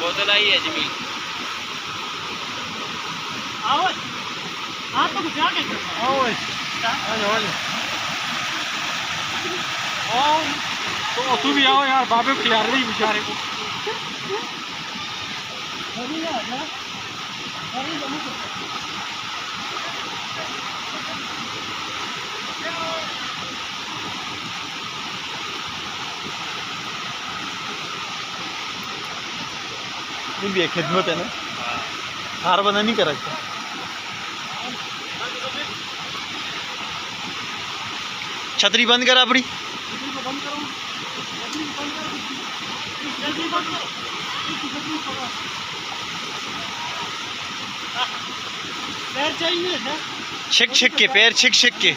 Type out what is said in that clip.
बोतल आई है जमीन। तो तू भी आओ यार, बाबे को खिला रही बेचारे को। ये भी एक खिदमत है ना, हार बना नहीं कर रखा। छतरी बंद कर अपनी। पैर चाहिए ना, छिक छिक के पैर, छिक छिक के।